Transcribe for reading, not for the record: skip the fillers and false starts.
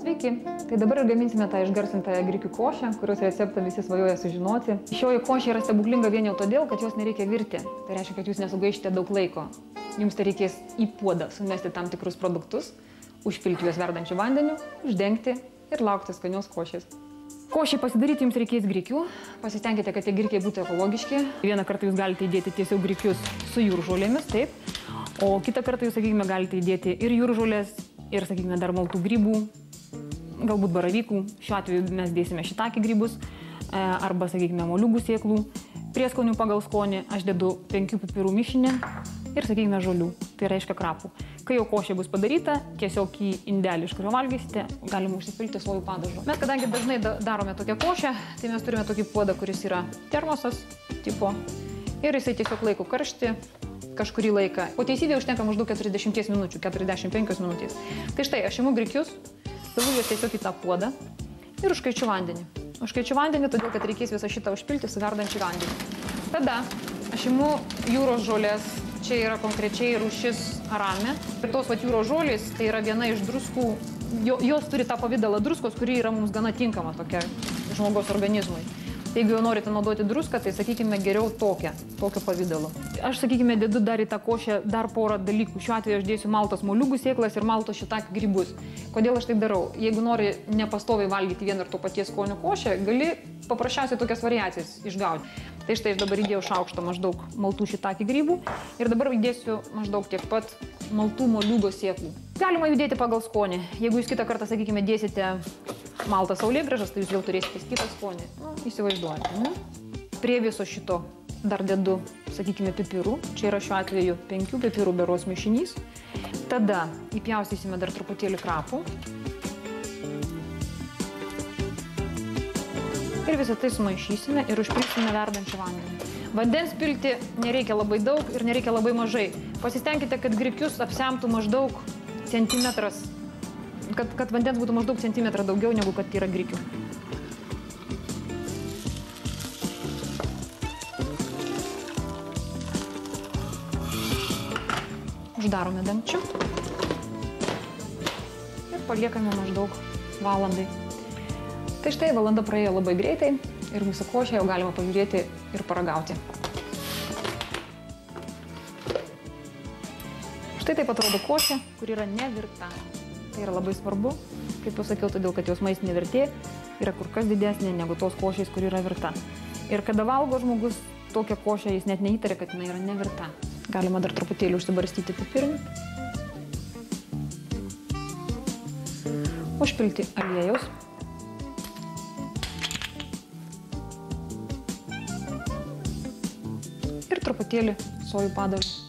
Sveiki, tai dabar ir gaminsime tą išgarsintąją grikių košę, kurios receptą visi svajoja sužinoti. Šioji košė yra stebuklinga vien jau todėl, kad jos nereikia virti. Tai reiškia, kad jūs nesugaišite daug laiko. Jums tai reikės į puodą sumesti tam tikrus produktus, užpilti juos verdančiu vandeniu, uždengti ir laukti skanios košės. Košį pasidaryti jums reikės grikių. Pasistengkite, kad tie grikiai būtų ekologiški. Vieną kartą jūs galite įdėti tiesiog grikius su jūržolėmis, taip. O kitą kartą jūs, sakykime, galite įdėti ir jūržolės, ir, sakykime, dar maltų grybų, galbūt baravykų. Šiuo atveju mes dėsime šitakį grybus arba, sakykime, moliūgų sėklų. Prieskonių pagal skonį aš dedu 5 pipirų mišinį ir, sakykime, žolių. Tai reiškia krapų. Kai jau košė bus padaryta, tiesiog į indelį, iš kurio valgysite, galima užsipilti sojų padažu. Mes, kadangi dažnai darome tokią košę, tai mes turime tokį puodą, kuris yra termosas tipo ir jisai tiesiog laiko karštį kažkurį laiką. Po teisybėje užtenka maždaug 40 minučių, 45 minutės. Tai štai, aš imu grikius, daviu juos tiesiog į tą puodą ir užkaičiu vandenį. Užkaičiu vandenį, todėl kad reikės visą šitą užpilti su verdančiu vandeniu. Tada aš imu jūros žolės, čia yra konkrečiai rūšis arame. Ir tos jūros žolės, tai yra viena iš druskų, jos turi tą pavidalą druskos, kuri yra mums gana tinkama tokia žmogaus organizmui. Jeigu jau norite naudoti druską, tai, sakykime, geriau tokio pavidalo. Aš, sakykime, dedu dar į tą košę dar porą dalykų. Šiuo atveju aš dėsiu maltos moliūgų sėklas ir maltos šitakį grybus. Kodėl aš taip darau? Jeigu nori nepastoviai valgyti vieną ir to paties skonio košę, gali paprasčiausiai tokias variacijas išgauti. Tai štai aš dabar įdėjau šaukštą maždaug maltų šitakį grybų ir dabar įdėsiu maždaug tiek pat maltų moliūgo sėklų. Galima judėti pagal skonį. Jeigu jūs kitą kartą, sakykime, dėsite maltas saulėgrąžas, tai jūs jau turėsite kitą skonį. Įsivaizduojate, ne? Prie viso šito dar dedu, sakykime, pipirų. Čia yra šiuo atveju 5 pipirų beros mišinys. Tada įpjaustysime dar truputėlį krapų. Ir visą tai sumaišysime ir užpilsime verdančią vandenį. Vandens pilti nereikia labai daug ir nereikia labai mažai. Pasistengkite, kad grikius apsemtų maždaug centimetras, kad vandens būtų maždaug centimetrą daugiau negu kad yra grikių. Uždarome dangčiu ir paliekame maždaug valandai. Tai štai valanda praėjo labai greitai ir mūsų košę jau galima pažiūrėti ir paragauti. Štai taip atrodo košė, kur yra nevirta. Tai yra labai svarbu, kaip jau sakiau, todėl kad jos maistinė vertė yra kur kas didesnė negu tos košės, kur yra virta. Ir kada valgo žmogus tokią košę, jis net neįtarė, kad jinai yra nevirta. Galima dar truputėlį užsibarstyti pipirinių. Užpilti aliejaus. Ir truputėlį sojų padažų.